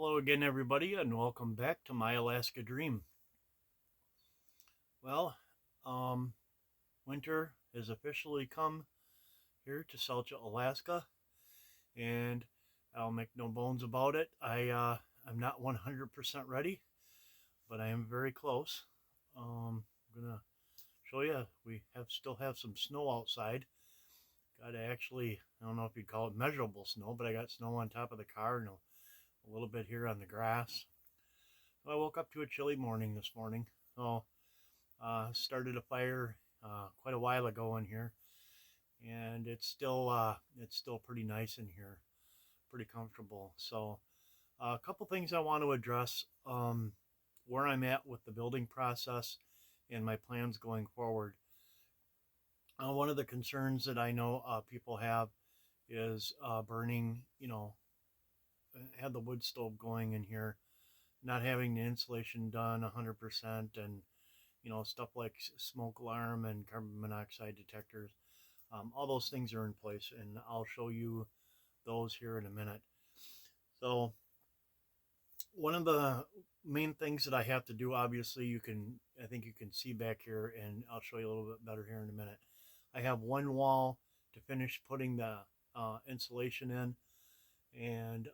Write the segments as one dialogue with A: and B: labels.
A: Hello again, everybody, and welcome back to My Alaska Dream. Well, um, winter has officially come here to Selcha, Alaska, and I'll make no bones about it. I'm not 100% ready, but I am very close. I'm gonna show you. We still have some snow outside. Got actually, I don't know if you'd call it measurable snow, but I got snow on top of the car and a little bit here on the grass. So I woke up to a chilly morning this morning. So started a fire quite a while ago in here, and it's still pretty nice in here, pretty comfortable. So a couple things I want to address: where I'm at with the building process and my plans going forward. One of the concerns that I know people have is burning, had the wood stove going in here, not having the insulation done 100%, and stuff like smoke alarm and carbon monoxide detectors. All those things are in place, and I'll show you those here in a minute. So one of the main things that I have to do, obviously, I think you can see back here, and I'll show you a little bit better here in a minute. I have one wall to finish putting the insulation in, and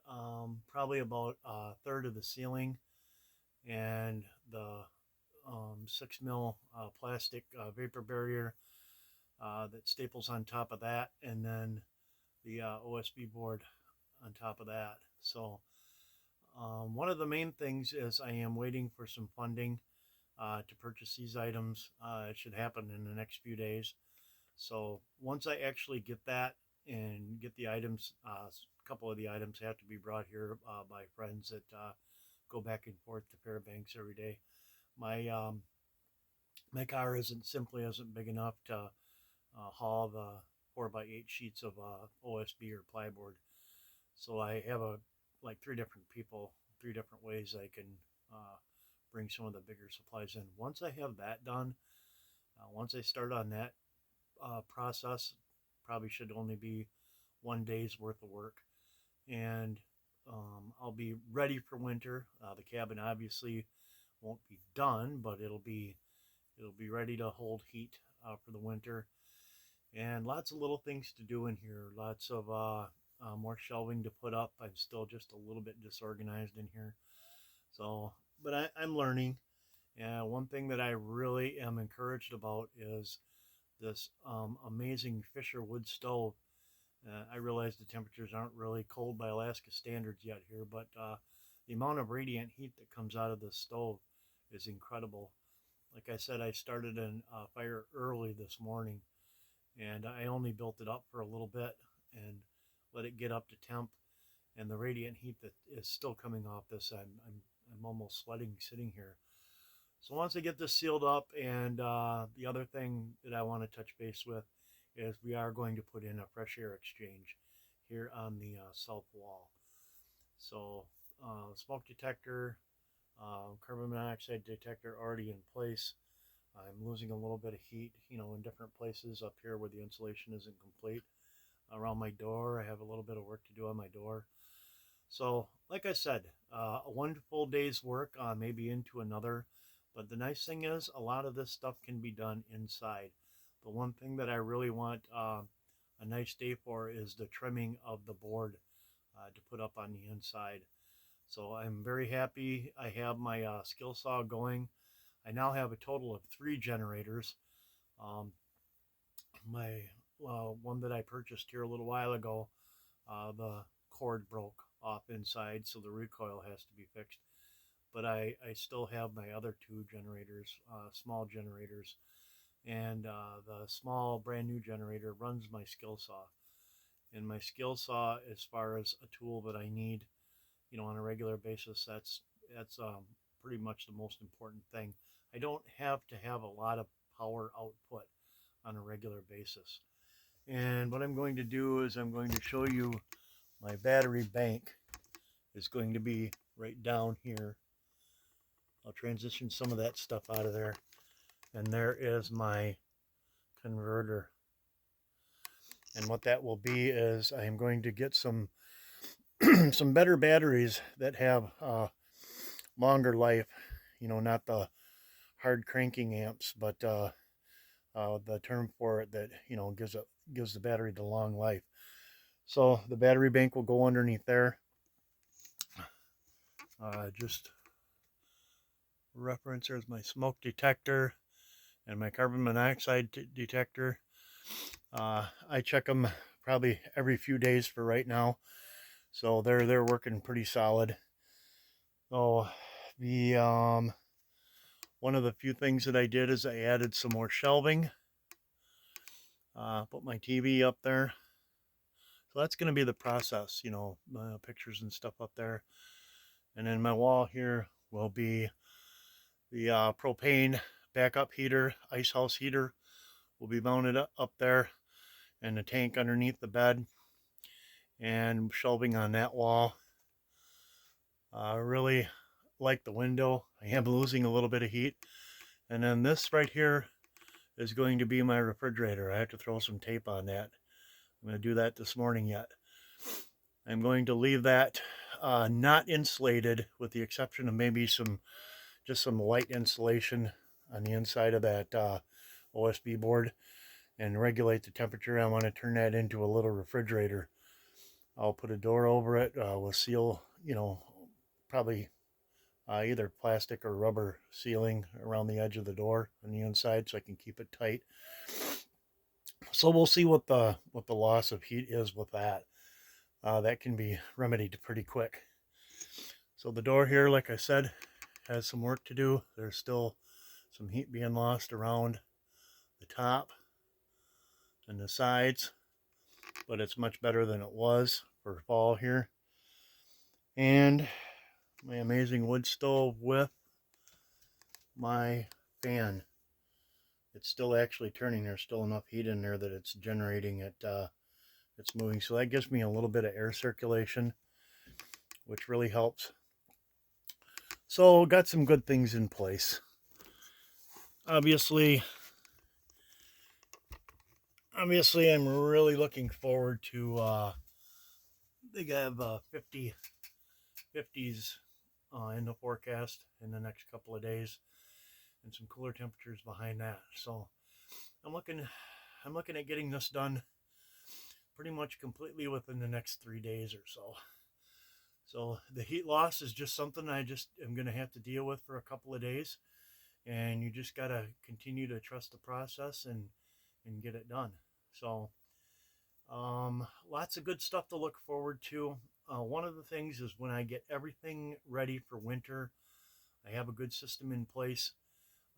A: probably about a third of the ceiling, and the 6 mil plastic vapor barrier that staples on top of that, and then the OSB board on top of that. So one of the main things is I am waiting for some funding to purchase these items. It should happen in the next few days. So once I actually get that and get the items, a couple of the items have to be brought here by friends that go back and forth to Fairbanks every day. My my car isn't big enough to haul the 4x8 sheets of OSB or plyboard. So I have like three different people, three different ways I can bring some of the bigger supplies in. Once I have that done, once I start on that process, probably should only be 1 day's worth of work, and I'll be ready for winter. The cabin obviously won't be done, but it'll be ready to hold heat for the winter, and lots of little things to do in here. Lots of more shelving to put up. I'm still just a little bit disorganized in here, so but I'm learning. And one thing that I really am encouraged about is this amazing Fisher wood stove. I realize the temperatures aren't really cold by Alaska standards yet here, but the amount of radiant heat that comes out of this stove is incredible. Like I said, I started a fire early this morning, and I only built it up for a little bit and let it get up to temp. And the radiant heat that is still coming off this, I'm almost sweating sitting here. So once I get this sealed up, and the other thing that I want to touch base with is we are going to put in a fresh air exchange here on the south wall. So smoke detector, carbon monoxide detector already in place. I'm losing a little bit of heat, in different places up here where the insulation isn't complete. Around my door, I have a little bit of work to do on my door. So, like I said, a 1 full day's work, maybe into another. But the nice thing is, a lot of this stuff can be done inside. The one thing that I really want a nice day for is the trimming of the board to put up on the inside. So I'm very happy. I have my skill saw going. I now have a total of 3 generators. Um, my one that I purchased here a little while ago, the cord broke off inside, so the recoil has to be fixed. But I still have my other 2 generators, small generators, and the small brand new generator runs my skill saw. And my skill saw, as far as a tool that I need, on a regular basis, that's pretty much the most important thing. I don't have to have a lot of power output on a regular basis. And what I'm going to do is I'm going to show you my battery bank is going to be right down here. I'll transition some of that stuff out of there. And there is my converter. And what that will be is I'm going to get some some better batteries that have longer life. Not the hard cranking amps, but the term for it that gives the battery the long life. So the battery bank will go underneath there. Just reference, there's my smoke detector and my carbon monoxide detector. I check them probably every few days for right now, so they're working pretty solid. So the one of the few things that I did is I added some more shelving. Put my TV up there. So that's going to be the process, pictures and stuff up there. And then my wall here will be the propane backup heater, ice house heater will be mounted up there, and the tank underneath the bed, and shelving on that wall. I really like the window. I am losing a little bit of heat. And then this right here is going to be my refrigerator. I have to throw some tape on that. I'm going to do that this morning yet. I'm going to leave that not insulated, with the exception of maybe just some light insulation on the inside of that OSB board, and regulate the temperature. I want to turn that into a little refrigerator. I'll put a door over it with seal, probably either plastic or rubber sealing around the edge of the door on the inside so I can keep it tight. So we'll see what the loss of heat is with that. That can be remedied pretty quick. So the door here, like I said, has some work to do. There's still some heat being lost around the top and the sides, but it's much better than it was for fall here. And my amazing wood stove with my fan. It's still actually turning. There's still enough heat in there that it's generating it. It's moving. So that gives me a little bit of air circulation, which really helps. So got some good things in place. Obviously I'm really looking forward to they have 50s in the forecast in the next couple of days, and some cooler temperatures behind that. So I'm looking at getting this done pretty much completely within the next 3 days or so. So the heat loss is just something I just am going to have to deal with for a couple of days, and you just got to continue to trust the process and get it done. So lots of good stuff to look forward to. One of the things is when I get everything ready for winter, I have a good system in place.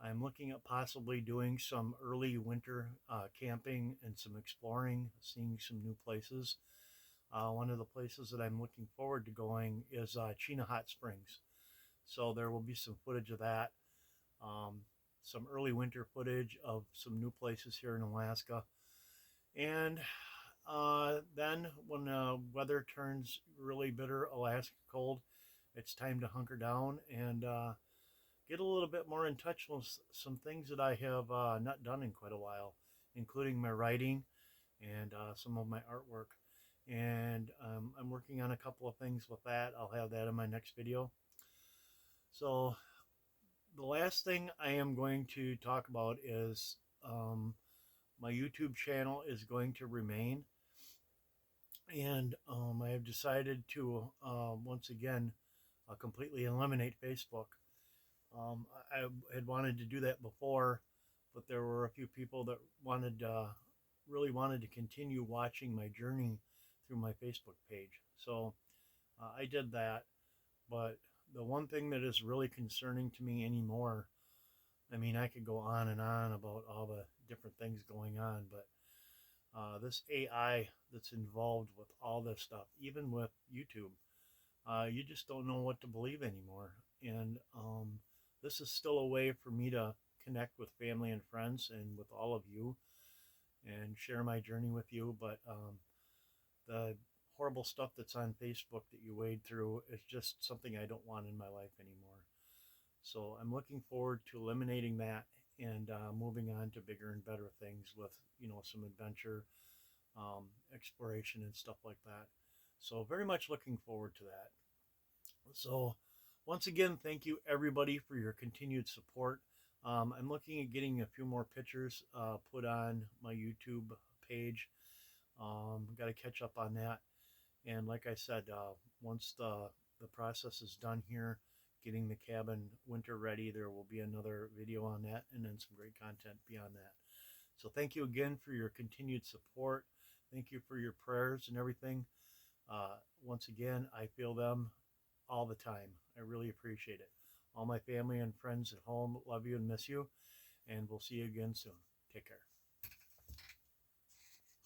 A: I'm looking at possibly doing some early winter camping and some exploring, seeing some new places. One of the places that I'm looking forward to going is Chena Hot Springs. So there will be some footage of that, some early winter footage of some new places here in Alaska. And then when the weather turns really bitter Alaska cold, it's time to hunker down and get a little bit more in touch with some things that I have not done in quite a while, including my writing and some of my artwork. And I'm working on a couple of things with that. I'll have that in my next video. So the last thing I am going to talk about is my YouTube channel is going to remain. And I have decided to once again completely eliminate Facebook. I had wanted to do that before, but there were a few people that really wanted to continue watching my journey through my Facebook page. So I did that. But the one thing that is really concerning to me anymore, I mean, I could go on and on about all the different things going on, but this AI that's involved with all this stuff, even with YouTube, you just don't know what to believe anymore. And this is still a way for me to connect with family and friends and with all of you and share my journey with you. But the horrible stuff that's on Facebook that you wade through is just something I don't want in my life anymore. So I'm looking forward to eliminating that and moving on to bigger and better things with some adventure, exploration and stuff like that. So very much looking forward to that. So once again, thank you everybody for your continued support. I'm looking at getting a few more pictures put on my YouTube page. Got to catch up on that. And like I said, once the process is done here, getting the cabin winter ready, there will be another video on that, and then some great content beyond that. So thank you again for your continued support. Thank you for your prayers and everything. Once again, I feel them all the time. I really appreciate it. All my family and friends at home love you and miss you, and we'll see you again soon. Take care.